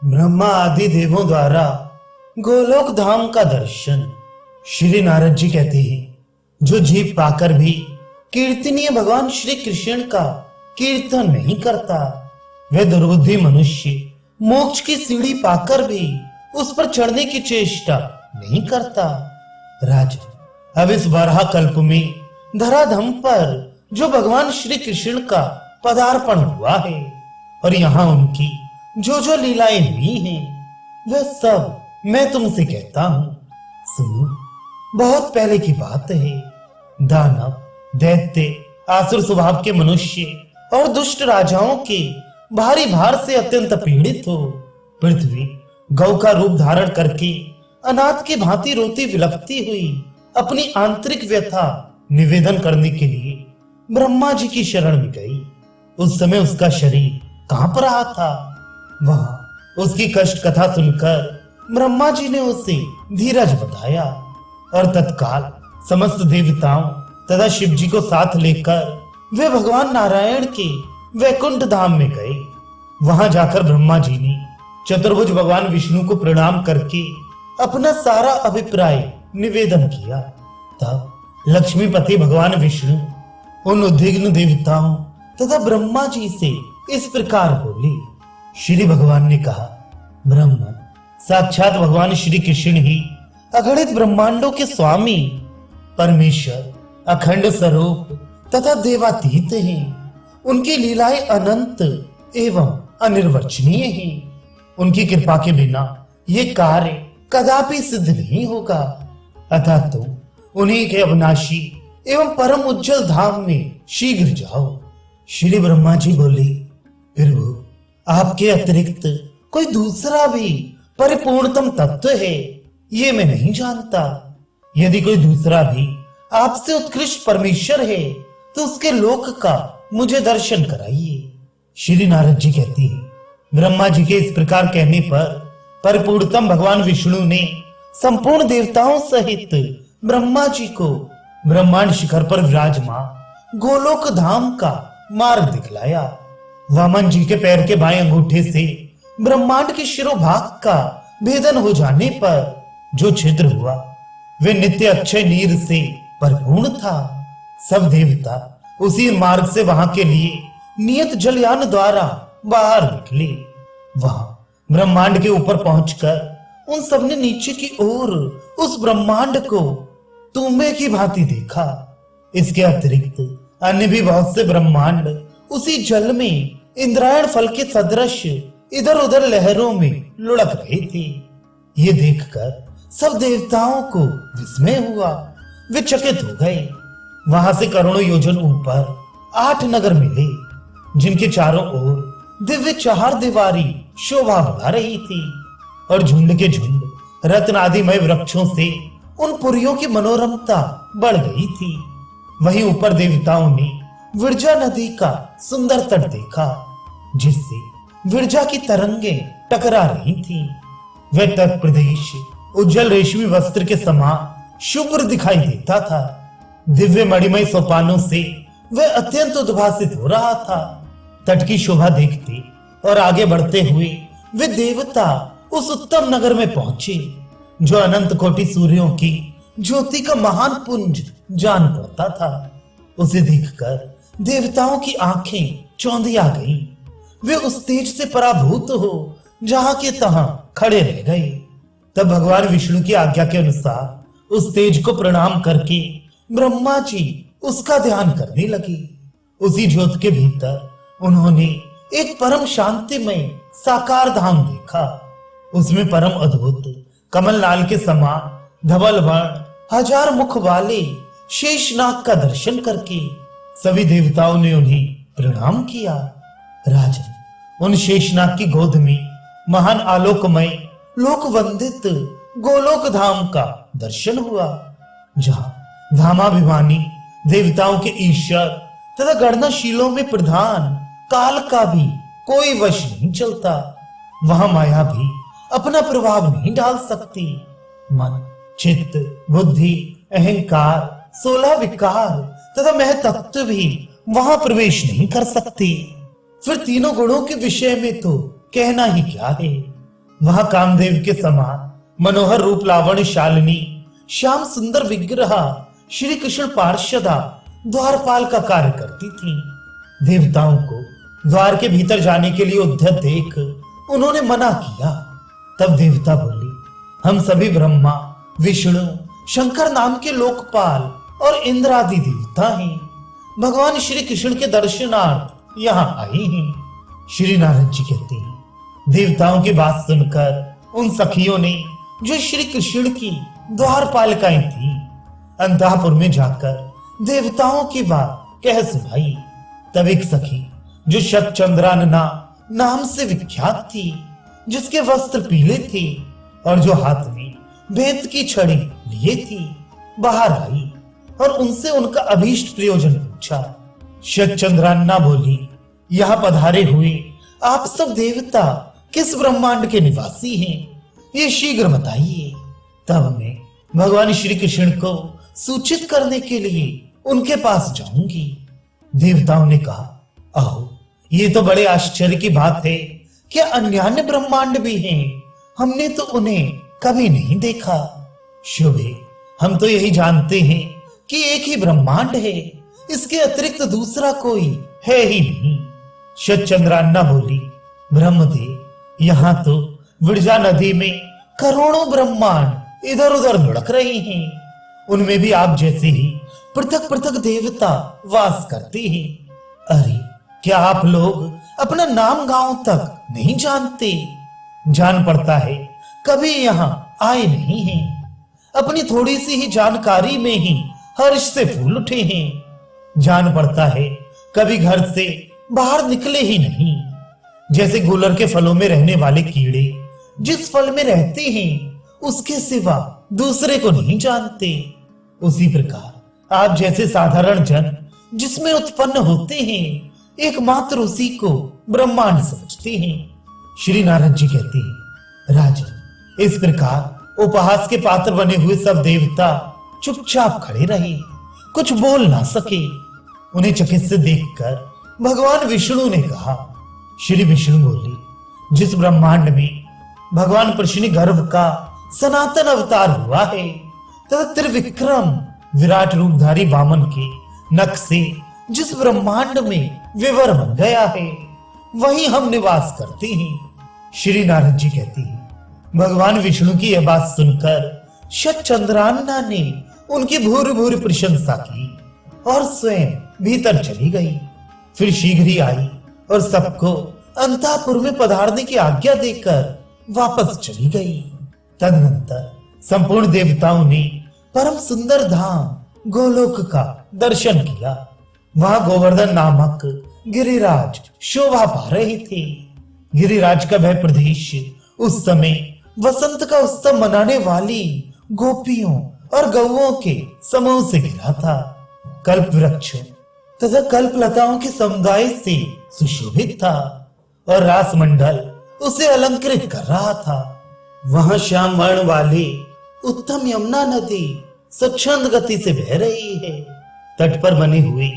ब्रह्मा आदि देवों द्वारा गोलोक धाम का दर्शन। श्री नारद जी कहते हैं जो जीव पाकर भी कीर्तनीय भगवान श्री कृष्ण का कीर्तन नहीं करता, वह दुर्बुद्धि मनुष्य मोक्ष की सीढ़ी पाकर भी उस पर चढ़ने की चेष्टा नहीं करता। राजन, अब इस वराह कल्प में धराधम पर जो भगवान श्री कृष्ण का पदार्पण हुआ है और यहाँ उनकी जो जो लीलाएं हुई हैं, वह सब मैं तुमसे कहता हूं। सुनो, बहुत पहले की बात है। दानव, दैत्य, आसुर स्वभाव के मनुष्य और दुष्ट राजाओं के भारी भार से अत्यंत पीड़ित हो पृथ्वी गौ का रूप धारण करके अनाथ की भांति रोती विलपती हुई अपनी आंतरिक व्यथा निवेदन करने के लिए ब्रह्मा जी की शरण में गई। उस समय उसका शरीर कांप रहा था। वहां उसकी कष्ट कथा सुनकर ब्रह्मा जी ने उसे धीरज बताया और तत्काल समस्त देवताओं तथा शिव जी को साथ लेकर वे भगवान नारायण के वैकुंठ धाम में गए। वहां जाकर ब्रह्मा जी ने चतुर्भुज भगवान विष्णु को प्रणाम करके अपना सारा अभिप्राय निवेदन किया। तब लक्ष्मीपति भगवान विष्णु उन उद्विग्न देवताओं तथा ब्रह्मा जी से इस प्रकार बोले। श्री भगवान ने कहा, ब्रह्मन, साक्षात भगवान श्री कृष्ण ही अगणित ब्रह्मांडों के स्वामी परमेश्वर, अखंड स्वरूप तथा देवातीत हैं। उनकी लीलाएं अनंत एवं अनिर्वचनीय हैं। उनकी कृपा के बिना ये कार्य कदापि सिद्ध नहीं होगा। अतः तुम उन्हीं के अविनाशी एवं परम उज्जवल धाम में शीघ्र जाओ। श्री ब्रह्मा जी बोले, प्रभु, आपके अतिरिक्त कोई दूसरा भी परिपूर्णतम तत्व है, ये मैं नहीं जानता। यदि कोई दूसरा भी आपसे उत्कृष्ट परमेश्वर है तो उसके लोक का मुझे दर्शन कराइए। श्री नारद जी कहते हैं, ब्रह्मा जी के इस प्रकार कहने पर परिपूर्णतम भगवान विष्णु ने संपूर्ण देवताओं सहित ब्रह्मा जी को ब्रह्मांड शिखर पर विराजमान गोलोक धाम का मार्ग दिखलाया। वामन जी के पैर के बाएं अंगूठे से ब्रह्मांड के शिरोभाग का भेदन हो जाने पर जो छिद्र हुआ वे नित्य अक्षय नीर से परिपूर्ण था। सब देवता उसी मार्ग से वहां के लिए नियत जलयान द्वारा बाहर निकले। वहां ब्रह्मांड के ऊपर पहुंचकर उन सबने नीचे की ओर उस ब्रह्मांड को तुम्बे की भांति देखा। इसके अतिरिक्त अन्य भी बहुत से ब्रह्मांड उसी जल में इंद्रायण फल के सदृश इधर उधर लहरों में लुढ़क रहे थे। ये देखकर सब देवताओं को विस्मय हुआ। वे चकित हो गए। वहां से करोड़ों योजन ऊपर 8 नगर मिले, जिनके चारों ओर दिव्य चार दीवारी शोभा बढ़ा रही थी और झुंड के झुंड रत्न आदिमय वृक्षों से उन पुरियों की मनोरमता बढ़ गई थी। वहीं ऊपर देवताओं ने विरजा नदी का सुंदर तट देखा, जिससे विरजा की तरंगें टकरा रही थी। वह तट प्रदेश उज्जवल रेशमी वस्त्र के समान शुभ्र दिखाई देता था। दिव्य मणिमय सोपानों से वह अत्यंत उद्भासित हो रहा था। तट की शोभा देखते और आगे बढ़ते हुए वे देवता उस उत्तम नगर में पहुंचे, जो अनंत कोटि सूर्यों की ज्योति का महान पुंज जान पड़ता था। उसे देखकर देवताओं की आंखें चौंधी आ गईं। वे उस तेज से पराभूत हो जहां के तहां खड़े रह गए। तब भगवान विष्णु की आज्ञा के अनुसार उस तेज को प्रणाम करके ब्रह्मा जी उसका ध्यान करने लगे। उसी ज्योत के भीतर उन्होंने एक परम शांतिमय साकार धाम देखा। उसमें परम अद्भुत कमल लाल के समान धवल वर्ण 1000 मुख वाले शेषनाग का दर्शन करके सभी देवताओं ने उन्हें प्रणाम किया। राजन, उन शेषनाग की गोद में महान आलोकमय लोक वंदित गोलोक धाम का दर्शन हुआ, जहां धामाभिमानी देवताओं के ईश्वर तथा गणनाशीलों में प्रधान काल का भी कोई वश नहीं चलता। वहां माया भी अपना प्रभाव नहीं डाल सकती। मन, चित्त, बुद्धि, अहंकार, 16 विकार तथा महतत्व भी वहां प्रवेश नहीं कर सकते। फिर तीनों गुणों के विषय में तो कहना ही क्या है। वहां कामदेव के समान मनोहर रूप लावण्य शालिनी श्याम सुंदर विग्रह श्री कृष्ण पार्षदा द्वारपाल का कार्य करती थी। देवताओं को द्वार के भीतर जाने के लिए उद्यत देख उन्होंने मना किया। तब देवता बोली, हम सभी ब्रह्मा विष्णु शंकर नाम के लोकपाल और इंद्र आदि देवता हैं, भगवान श्री कृष्ण के दर्शनार्थ यहाँ आए हैं। श्री नारद जी कहते हैं, देवताओं की बात सुनकर उन सखियों ने जो श्री कृष्ण की द्वारपालिकाएं थी अंतःपुर में जाकर देवताओं की बात कह सुनाई। तब एक सखी जो शतचंद्रानना नाम से विख्यात थी, जिसके वस्त्र पीले थे और जो हाथ में बेत की छड़ी लिए थी, बाहर आई और उनसे उनका अभीष्ट प्रयोजन पूछा। शतचंद्रानना बोली, यहाँ पधारे हुए आप सब देवता किस ब्रह्मांड के निवासी हैं, ये शीघ्र बताइए। तब मैं भगवान श्री कृष्ण को सूचित करने के लिए उनके पास जाऊंगी। देवताओं ने कहा, आओ, ये तो बड़े आश्चर्य की बात है कि अन्य ब्रह्मांड भी हैं, हमने तो उन्हें कभी नहीं देखा। शुभे, हम तो यही जानते हैं कि एक ही ब्रह्मांड है, इसके अतिरिक्त दूसरा कोई है ही नहीं। शतचंद्रानना बोली, ब्रह्मदेव, यहाँ तो विरजा नदी में करोड़ों ब्रह्मांड इधर उधर लुढ़क रहे हैं, उनमें भी आप जैसे ही पृथक पृथक देवता वास करते हैं। अरे, क्या आप लोग अपना नाम गांव तक नहीं जानते? जान पड़ता है कभी यहाँ आए नहीं हैं, अपनी थोड़ी सी ही जानकारी में ही हर्ष से फूल उठे हैं। जान पड़ता है कभी घर से बाहर निकले ही नहीं, जैसे गुलर के फलों में रहने वाले कीड़े जिस फल में रहते हैं उसके सिवा दूसरे को नहीं जानते, उसी प्रकार आप जैसे साधारण जन जिसमें उत्पन्न होते हैं एकमात्र उसी को ब्रह्मांड समझते हैं। श्री नारद जी कहते हैं, राजन, इस प्रकार उपहास के पात्र बने हुए सब देवता चुपचाप खड़े रहे, कुछ बोल ना सके। उन्हें चकित से देखकर भगवान विष्णु ने कहा। श्री विष्णु बोले, जिस ब्रह्मांड में भगवान प्रश्नि गर्भ का सनातन अवतार हुआ है तथा त्रिविक्रम विराट रूपधारी वामन के नख से जिस ब्रह्मांड में विवर बन गया है, वहीं हम निवास करते हैं। श्री नारद जी कहते हैं, भगवान विष्णु की यह बात सुनकर शतचंद्रानना ने उनकी भूरि भूरि प्रशंसा की और स्वयं भीतर चली गई। फिर शीघ्र ही आई और सबको अंतःपुर में पधारने की आज्ञा देकर वापस चली गई। तदनंतर संपूर्ण देवताओं ने परम सुंदर धाम गोलोक का दर्शन किया। वहां गोवर्धन नामक गिरिराज शोभा पा रहे थे। गिरिराज का वह प्रदेश उस समय वसंत का उत्सव मनाने वाली गोपियों और गौओं के समूह से घिरा था। कल्प वृक्ष तथा कल्प लताओं के समुदाय से सुशोभित था और रास मंडल उसे अलंकृत कर रहा था। वहां श्याम वर्ण वाली उत्तम यमुना नदी स्वच्छंद गति से बह रही है। तट पर बने हुए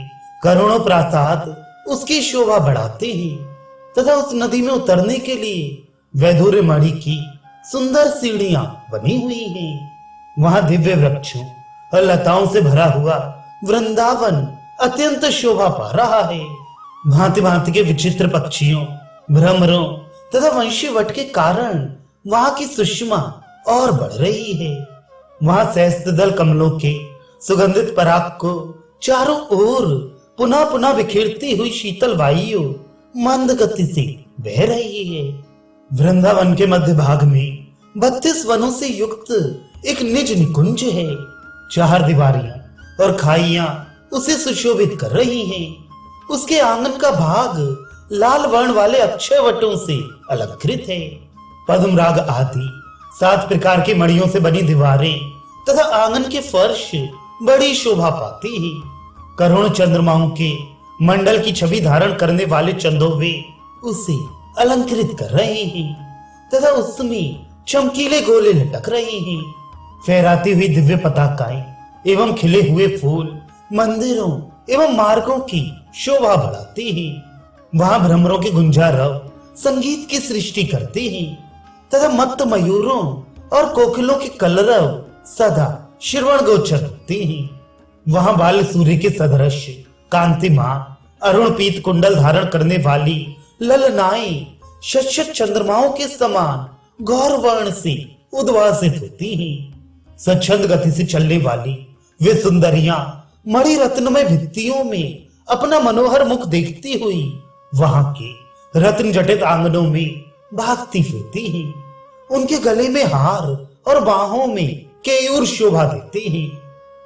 करोड़ों प्रासाद उसकी शोभा बढ़ाते हैं तथा उस नदी में उतरने के लिए वैदुर्य मणि की सुंदर सीढ़ियां बनी हुई हैं। वहां दिव्य वृक्षों और लताओं से भरा हुआ वृंदावन अत्यंत शोभा पा रहा है। भांति भांति के विचित्र पक्षियों, भ्रमरों तथा वंशी वट के कारण वहां की सुषमा और बढ़ रही है। वहां सहस्त्रदल कमलों के सुगंधित पराग को चारों ओर पुनः पुनः बिखेरती हुई शीतल वायु मंद गति से बह रही है। वृंदावन के मध्य भाग में 32 वनों से युक्त एक निज निकुंज है। 4 दीवारियां और खाइयां उसे सुशोभित कर रही हैं। उसके आंगन का भाग लाल वर्ण वाले अक्षय वटों से अलंकृत है। पद्म राग आदि 7 प्रकार की मणियों से बनी दीवारें तथा आंगन के फर्श बड़ी शोभा पाती है। करोड़ चंद्रमाओं के मंडल की छवि धारण करने वाले चंदोवे उसे अलंकृत कर रहे हैं तथा उसमें चमकीले गोले लटक रहे हैं। फहराती हुई दिव्य पताकाएं एवं खिले हुए फूल मंदिरों एवं मार्गों की शोभा बढ़ाते हैं। वहां भ्रमरों के गुंजारव संगीत की सृष्टि करते हैं तथा मत्त मयूरों और कोकिलों के कलरव सदा श्रवण गोचर होते हैं। वहां बाल सूर्य के सदृश कांतिमान अरुण पीत कुंडल धारण करने वाली ललनाएं शत चंद्रमाओं के समान गौर वर्ण से उद्भासित होती हैं। स्वच्छंद गति से चलने वाली वे सुंदरियां मणि रत्नमय भित्तियों में अपना मनोहर मुख देखती हुई वहां के रत्न जटित आंगनों में भागती फिरती हैं। उनके गले में हार और बाहों में केयूर शोभा देते हैं।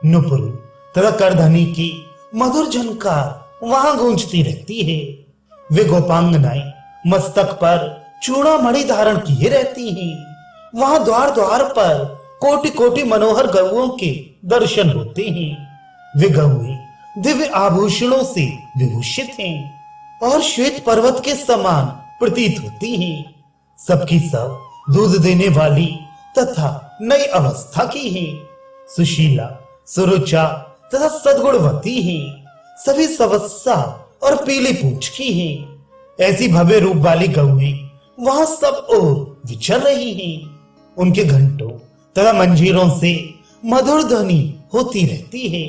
नुपुर तथा करधनी की मधुर झनकार वहां गूंजती रहती है। वे गोपांगनाएं मस्तक पर चूड़ामणि धारण किए रहती हैं। वहां द्वार द्वार पर कोटि कोटि मनोहर गौओं के दर्शन होते हैं। वे गौएं दिव्य आभूषणों से विभूषित हैं और श्वेत पर्वत के समान प्रतीत होती हैं। सबकी सब दूध देने वाली तथा नई अवस्था की हैं। सुशीला, सुरुचा तथा सद्गुणवती हैं। सभी सवस्सा और पीली पूंछ की हैं। ऐसी भव्य रूप वाली गौएं वहां सब ओर विचर रही हैं। उनके घंटों तथा मंजीरों से मधुर ध्वनि होती रहती है।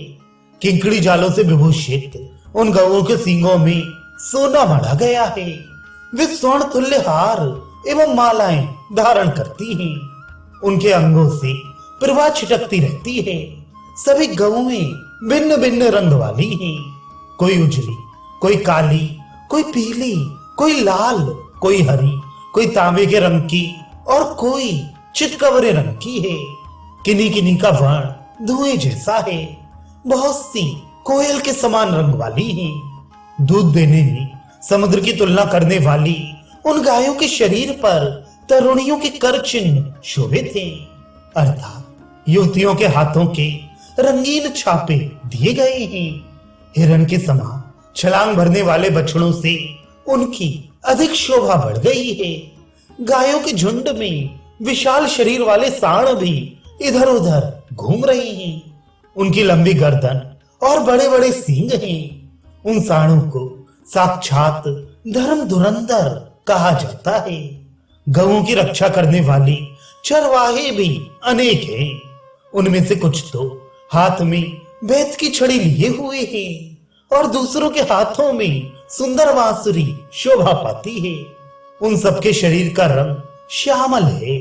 किंकड़ी जालों से विभूषित उन गौओं के सींगों में सोना मढ़ा गया है। वे स्वर्ण तुल्य हार एवं मालाएं धारण करती हैं। उनके अंगों से प्रभा छिटकती रहती है। सभी गौएं भिन्न भिन्न रंग वाली हैं। कोई उजली, कोई काली, कोई पीली, कोई लाल, कोई हरी, कोई तांबे के रंग की और कोई चितकबरे रंग की है। किन्हीं किन्हीं का वर्ण धुएं जैसा है। बहुत सी कोयल के समान रंग वाली हैं। दूध देने में समुद्र की तुलना करने वाली उन गायों के शरीर पर तरुणियों के कर चिन्ह शोभित हैं। अर्थात युवतियों के हाथों के रंगीन छापे दिए गए हैं। हिरण के समान छलांग भरने वाले बछड़ों से उनकी अधिक शोभा बढ़ गई है। गायों के झुंड में विशाल शरीर वाले सांड भी इधर उधर घूम रहे हैं। उनकी लंबी गर्दन और बड़े बड़े सींग हैं। उन सांडों को साक्षात धर्म धुरंधर कहा जाता है। गौओं की रक्षा करने वाली चरवाहे भी अनेक हैं। उनमें से कुछ तो हाथ में बेत की छड़ी लिए हुए हैं और दूसरों के हाथों में सुंदर बांसुरी शोभा पाती है। उन सबके शरीर का रंग श्यामल है।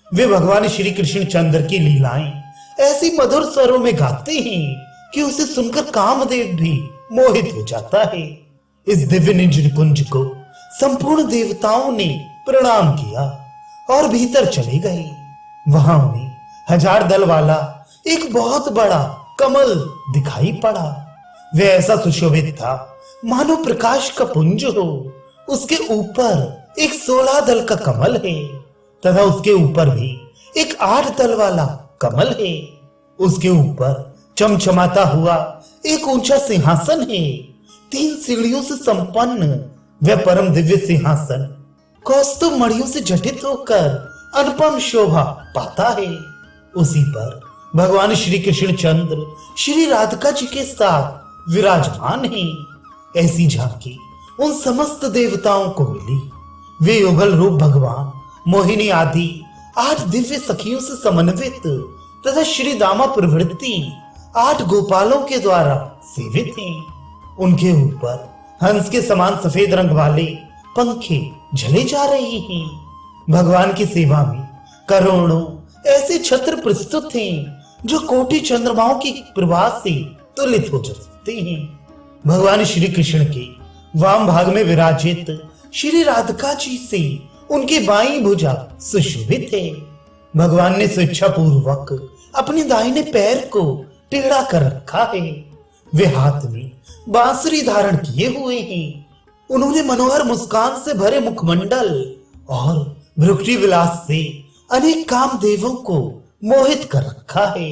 वे भगवान श्री कृष्ण चंद्र की लीलाएं ऐसी मधुर स्वरों में गाते हैं कि उसे सुनकर कामदेव भी मोहित हो जाता है। इस दिव्य निज निकुंज को संपूर्ण देवताओं ने प्रणाम किया और भीतर चले गए। वहां उन्हें 1000 दल वाला एक बहुत बड़ा कमल दिखाई पड़ा। वह ऐसा सुशोभित था मानो प्रकाश का पुंज हो। उसके ऊपर एक 16 दल का कमल है तथा उसके ऊपर भी एक 8 दल वाला कमल है। उसके ऊपर चमचमाता हुआ एक ऊंचा सिंहासन है। 3 सीढ़ियों से संपन्न वह परम दिव्य सिंहासन कौस्तुभ मणियों से जटित होकर अनुपम शोभा पाता है। उसी पर भगवान श्री कृष्ण चंद्र श्री राधिका जी के साथ विराजमान हैं। ऐसी झांकी उन समस्त देवताओं को मिली। वे युगल रूप भगवान मोहिनी आदि 8 दिव्य सखियों से समन्वित तथा श्री दामा प्रवृत्ति 8 गोपालों के द्वारा सेवित हैं। उनके ऊपर हंस के समान सफेद रंग वाले पंखे झले जा रहे हैं। भगवान की सेवा में करोड़ों ऐसे छत्र प्रस्तुत हैं जो कोटि चंद्रमाओं की प्रभा से तुलित हो सकते हैं। भगवान श्री कृष्ण के वाम भाग में विराजित श्री राधिका जी से उनकी बाईं भुजा सुशोभित है। भगवान ने स्वेच्छा पूर्वक अपने दाहिने पैर को टेढ़ा कर रखा है। वे हाथ में बांसुरी धारण किए हुए हैं। उन्होंने मनोहर मुस्कान से भरे मुखमंडल और भ्रुकुटी विलास से अनेक कामदेवों को मोहित कर रखा है।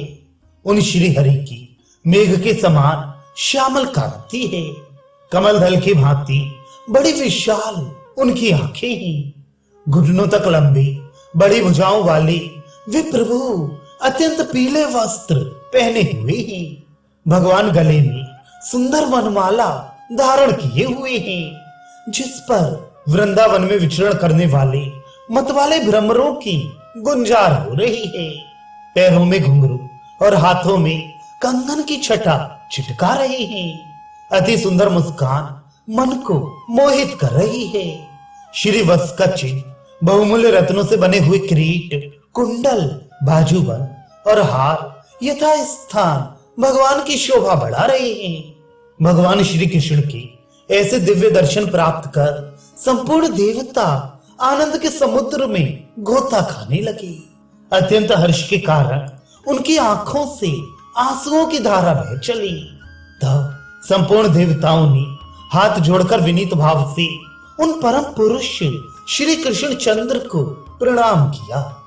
उन श्री हरि की मेघ के समान श्यामल कांति है। कमल दल की भांति बड़ी विशाल उनकी आंखें हैं। घुटनों तक लंबी बड़ी भुजाओं वाले वे प्रभु अत्यंत पीले वस्त्र पहने हुए हैं। भगवान गले में सुंदर वनमाला धारण किए हुए हैं जिस पर वृंदावन में विचरण करने वाले मतवाले भ्रमरों की गुंजार हो रही है। पैरों में घुंघरू और हाथों में कंगन की छटा छिटका रही है। अति सुंदर मुस्कान मन को मोहित कर रही है। श्री वत्स का चिन्ह, बहुमूल्य रत्नों से बने हुए किरीट, कुंडल, बाजूबंद और हार यथा स्थान भगवान की शोभा बढ़ा रहे हैं। भगवान श्री कृष्ण की ऐसे दिव्य दर्शन प्राप्त कर संपूर्ण देवता आनंद के समुद्र में गोता खाने लगे। अत्यंत हर्ष के कारण उनकी आंखों से आंसुओं की धारा बह चली। तब संपूर्ण देवताओं ने हाथ जोड़कर विनीत भाव से उन परम पुरुष श्री कृष्ण चंद्र को प्रणाम किया।